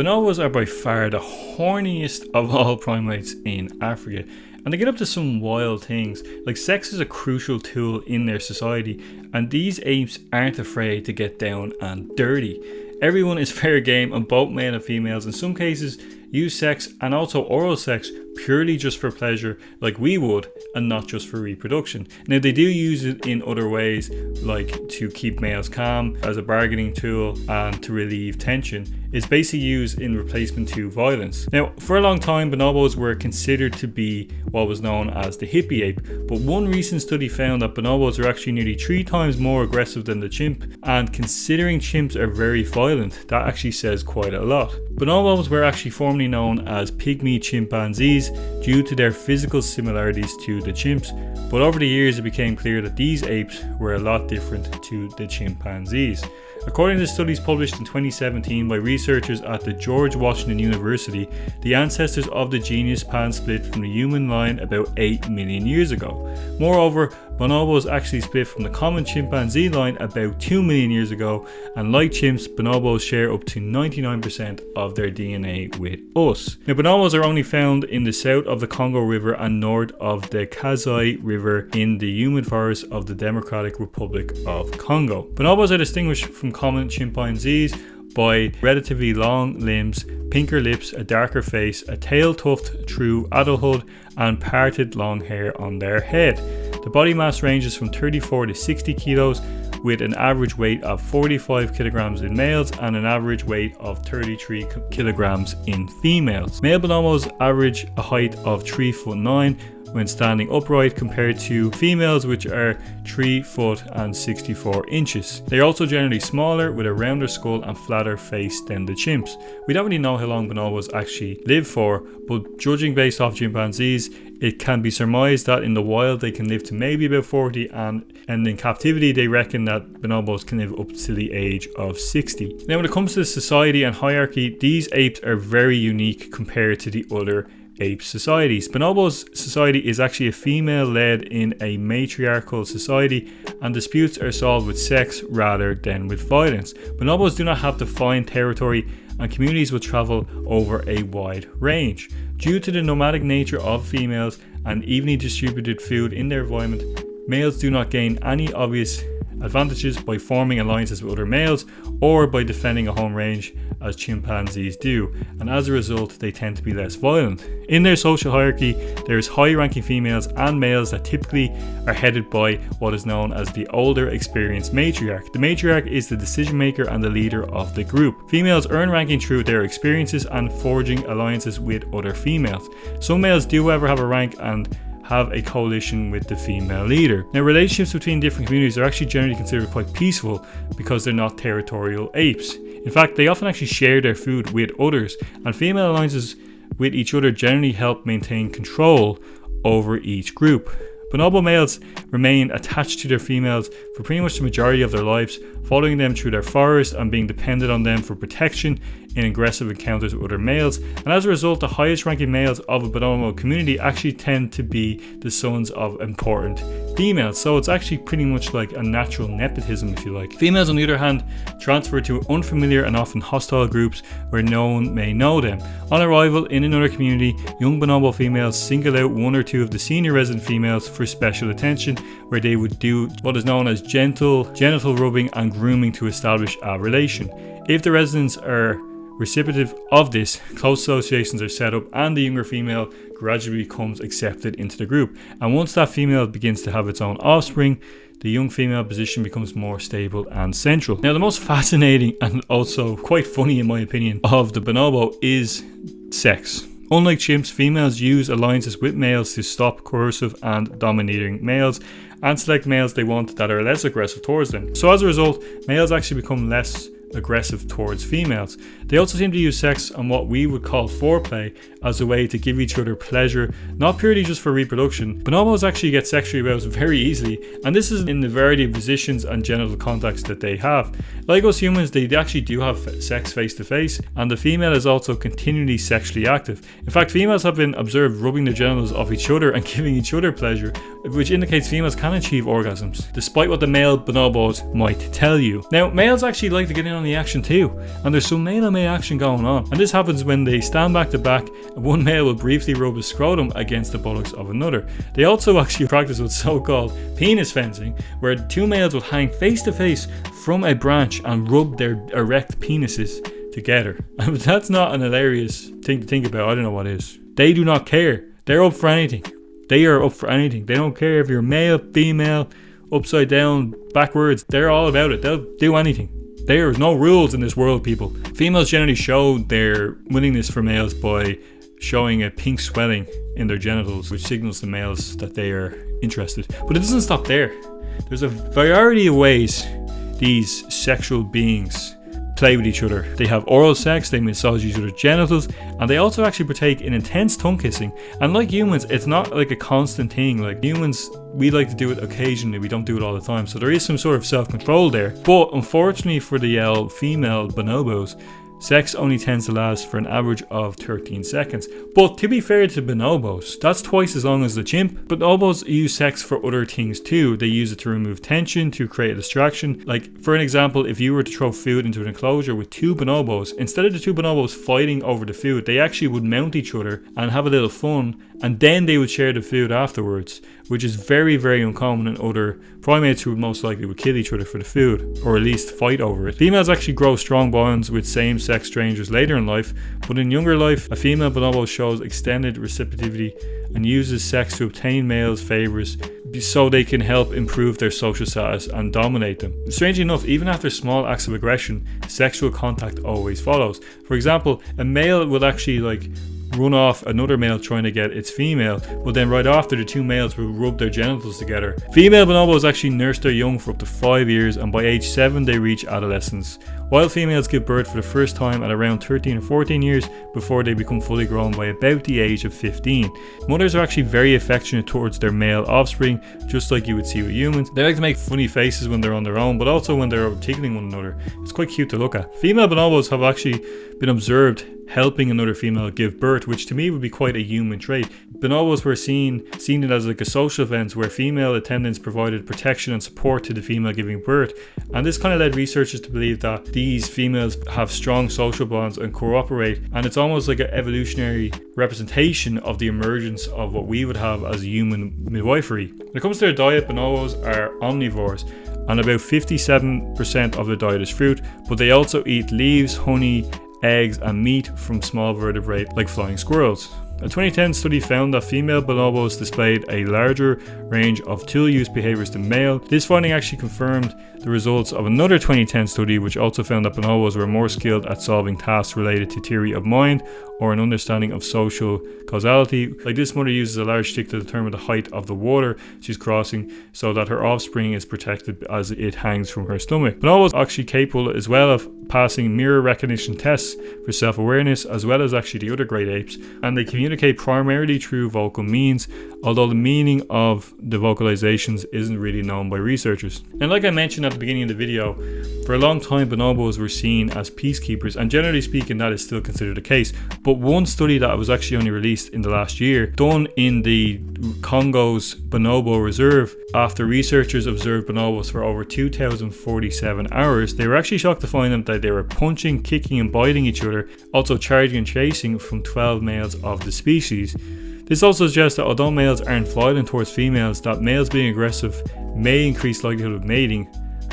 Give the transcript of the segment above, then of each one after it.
Bonobos are by far the horniest of all primates in Africa, and they get up to some wild things. Like, sex is a crucial tool in their society, and these apes aren't afraid to get down and dirty. Everyone is fair game, and both male and females in some cases use sex and also oral sex purely just for pleasure, like we would, and not just for reproduction. Now, they do use it in other ways, like to keep males calm, as a bargaining tool, and to relieve tension. It's basically used in replacement to violence. Now, for a long time, bonobos were considered to be what was known as the Hippe Ape, but one recent study found that bonobos are actually nearly 3 times more aggressive than the chimp, and considering chimps are very violent, that actually says quite a lot. Bonobos were actually formerly known as pygmy chimpanzees due to their physical similarities to the chimps, but over the years it became clear that these apes were a lot different to the chimpanzees. According to studies published in 2017 by researchers at the George Washington University, the ancestors of the genus Pan split from the human line about 8 million years ago. Moreover, bonobos actually split from the common chimpanzee line about 2 million years ago, and like chimps, bonobos share up to 99% of their DNA with us. Now, bonobos are only found in the south of the Congo River and north of the Kasai River in the humid forests of the Democratic Republic of Congo. Bonobos are distinguished from common chimpanzees by relatively long limbs, pinker lips, a darker face, a tail tuft through adulthood, and parted long hair on their head. The body mass ranges from 34 to 60 kilos, with an average weight of 45 kilograms in males and an average weight of 33 kilograms in females. Male bonobos average a height of 3'9" when standing upright, compared to females, which are 3 foot and 64 inches. They are also generally smaller, with a rounder skull and flatter face than the chimps. We don't really know how long bonobos actually live for, but judging based off chimpanzees, it can be surmised that in the wild they can live to maybe about 40, and in captivity they reckon that bonobos can live up to the age of 60. Now, when it comes to society and hierarchy, these apes are very unique compared to the other ape societies. Bonobos society is actually a female-led in a matriarchal society, and disputes are solved with sex rather than with violence. Bonobos do not have defined territory, and communities will travel over a wide range. Due to the nomadic nature of females and evenly distributed food in their environment, males do not gain any obvious advantages by forming alliances with other males or by defending a home range as chimpanzees do, and as a result they tend to be less violent. In their social hierarchy, there is high-ranking females and males that typically are headed by what is known as the older experienced matriarch. The matriarch is the decision maker and the leader of the group. Females earn ranking through their experiences and forging alliances with other females. Some males do however have a rank and have a coalition with the female leader. Now, relationships between different communities are actually generally considered quite peaceful because they're not territorial apes. In fact, they often actually share their food with others, and female alliances with each other generally help maintain control over each group. Bonobo males remain attached to their females for pretty much the majority of their lives, following them through their forest and being dependent on them for protection in aggressive encounters with other males. And as a result, the highest ranking males of a bonobo community actually tend to be the sons of important females. So it's actually pretty much like a natural nepotism, if you like. Females, on the other hand, transfer to unfamiliar and often hostile groups where no one may know them. On arrival in another community, young bonobo females single out 1 or 2 of the senior resident females for special attention, where they would do what is known as gentle genital rubbing and grooming to establish a relation. If the residents are recipitive of this, close associations are set up and the younger female gradually becomes accepted into the group. And once that female begins to have its own offspring, the young female position becomes more stable and central. Now, the most fascinating and also quite funny in my opinion of the bonobo is sex. Unlike chimps, females use alliances with males to stop coercive and domineering males and select males they want that are less aggressive towards them. So as a result, males actually become less aggressive towards females. They also seem to use sex and what we would call foreplay as a way to give each other pleasure, not purely just for reproduction. Bonobos actually get sexually aroused very easily, and this is in the variety of positions and genital contacts that they have. Like us humans, they actually do have sex face to face, and the female is also continually sexually active. In fact, females have been observed rubbing the genitals of each other and giving each other pleasure, which indicates females can achieve orgasms, despite what the male bonobos might tell you. Now, males actually like to get in on the action too, and there's some male on male action going on, and this happens when they stand back to back and one male will briefly rub his scrotum against the buttocks of another. They also actually practice what's so-called penis fencing, where two males will hang face to face from a branch and rub their erect penises together. And if that's not an hilarious thing to think about, I don't know what is. They do not care. They're up for anything. They are up for anything. They don't care if you're male, female, upside down, backwards. They're all about it. They'll do anything. There is no rules in this world, people. Females generally show their willingness for males by showing a pink swelling in their genitals, which signals to males that they are interested. But it doesn't stop there. There's a variety of ways these sexual beings play with each other. They have oral sex, they massage each other's genitals, and they also actually partake in intense tongue kissing. And like humans, it's not like a constant thing. Like humans, we like to do it occasionally, we don't do it all the time. So there is some sort of self-control there. But unfortunately for the female bonobos, sex only tends to last for an average of 13 seconds. But to be fair to bonobos, that's twice as long as the chimp. Bonobos use sex for other things too. They use it to remove tension, to create a distraction. Like, for an example, if you were to throw food into an enclosure with two bonobos, instead of the two bonobos fighting over the food, they actually would mount each other and have a little fun, and then they would share the food afterwards, which is very, very uncommon in other primates who would most likely would kill each other for the food, or at least fight over it. Females actually grow strong bonds with same-sex strangers later in life, but in younger life, a female bonobo shows extended receptivity and uses sex to obtain males' favours so they can help improve their social status and dominate them. Strangely enough, even after small acts of aggression, sexual contact always follows. For example, a male will actually run off another male trying to get its female, but then right after, the two males will rub their genitals together. Female bonobos actually nurse their young for up to 5 years, and by age 7 they reach adolescence, while females give birth for the first time at around 13 or 14 years before they become fully grown by about the age of 15. Mothers are actually very affectionate towards their male offspring, just like you would see with humans. They like to make funny faces when they're on their own, but also when they're tickling one another. It's quite cute to look at. Female bonobos have actually been observed helping another female give birth, which to me would be quite a human trait. Bonobos were seen it as like a social event where female attendants provided protection and support to the female giving birth, and this kind of led researchers to believe that these females have strong social bonds and cooperate, and it's almost like an evolutionary representation of the emergence of what we would have as human midwifery. When it comes to their diet, bonobos are omnivores, and about 57% of their diet is fruit, but they also eat leaves, honey, eggs and meat from small vertebrates like flying squirrels. A 2010 study found that female bonobos displayed a larger range of tool-use behaviours than male. This finding actually confirmed the results of another 2010 study, which also found that bonobos were more skilled at solving tasks related to theory of mind or an understanding of social causality. Like, this mother uses a large stick to determine the height of the water she's crossing so that her offspring is protected as it hangs from her stomach. Bonobos are actually capable as well of passing mirror recognition tests for self-awareness, as well as actually the other great apes, and they communicate primarily through vocal means, although the meaning of the vocalizations isn't really known by researchers. And like I mentioned at the beginning of the video, for a long time bonobos were seen as peacekeepers, and generally speaking that is still considered the case. But one study that was actually only released in the last year, done in the Congo's Bonobo Reserve, after researchers observed bonobos for over 2,047 hours, they were actually shocked to find them that they were punching, kicking and biting each other, also charging and chasing from 12 males of the species. This also suggests that although males aren't violent towards females, that males being aggressive may increase likelihood of mating,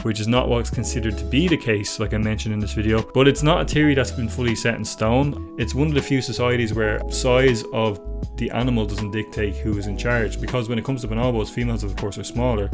which is not what's considered to be the case, like I mentioned in this video. But it's not a theory that's been fully set in stone. It's one of the few societies where size of the animal doesn't dictate who is in charge, because when it comes to bonobos, females of course are smaller,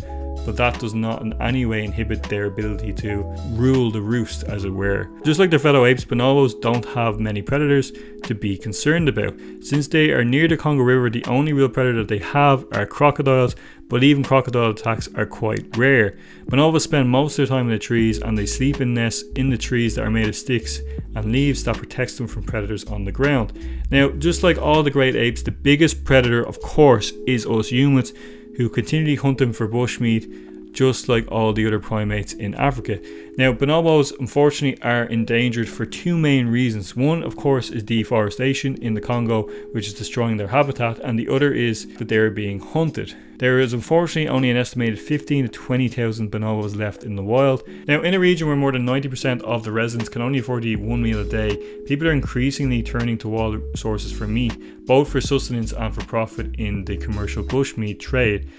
but that does not in any way inhibit their ability to rule the roost, as it were. Just like their fellow apes, bonobos don't have many predators to be concerned about. Since they are near the Congo River, the only real predator that they have are crocodiles, but even crocodile attacks are quite rare. Bonobos spend most of their time in the trees, and they sleep in nests in the trees that are made of sticks and leaves that protects them from predators on the ground. Now, just like all the great apes, the biggest predator of course is us humans, who continually hunt them for bushmeat just like all the other primates in Africa. Now, bonobos unfortunately are endangered for two main reasons. One, of course, is deforestation in the Congo, which is destroying their habitat, and the other is that they are being hunted. There is unfortunately only an estimated 15 to 20,000 bonobos left in the wild. Now, in a region where more than 90% of the residents can only afford to eat one meal a day, people are increasingly turning to wild sources for meat, both for sustenance and for profit in the commercial bushmeat trade.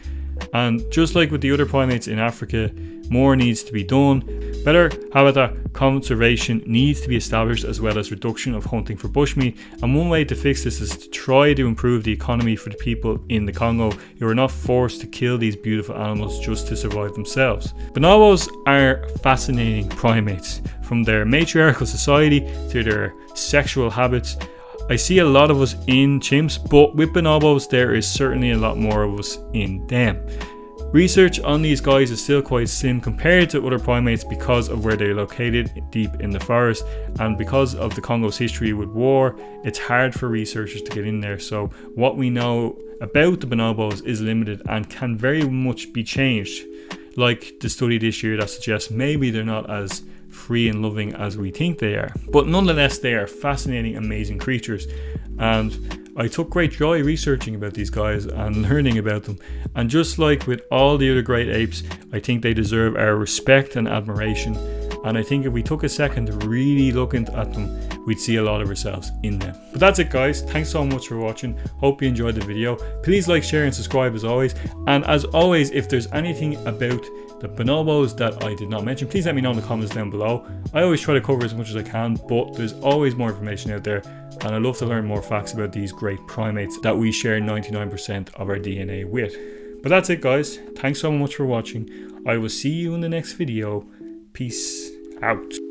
And just like with the other primates in Africa, more needs to be done. Better habitat conservation needs to be established, as well as reduction of hunting for bushmeat. And one way to fix this is to try to improve the economy for the people in the Congo who are not forced to kill these beautiful animals just to survive themselves. Bonobos are fascinating primates, from their matriarchal society to their sexual habits. I see a lot of us in chimps, but with bonobos there is certainly a lot more of us in them. Research on these guys is still quite slim compared to other primates because of where they're located deep in the forest, and because of the Congo's history with war, it's hard for researchers to get in there. So what we know about the bonobos is limited and can very much be changed, like the study this year that suggests maybe they're not as free and loving as we think they are. But nonetheless, they are fascinating, amazing creatures, and I took great joy researching about these guys and learning about them. And just like with all the other great apes, I think they deserve our respect and admiration. And I think if we took a second to really look at them, we'd see a lot of ourselves in them. But that's it, guys. Thanks so much for watching. Hope you enjoyed the video. Please like, share and subscribe as always. And as always, if there's anything about the bonobos that I did not mention, please let me know in the comments down below. I always try to cover as much as I can, but there's always more information out there, and I love to learn more facts about these great primates that we share 99% of our DNA with. But that's it, guys. Thanks so much for watching. I will see you in the next video. Peace out.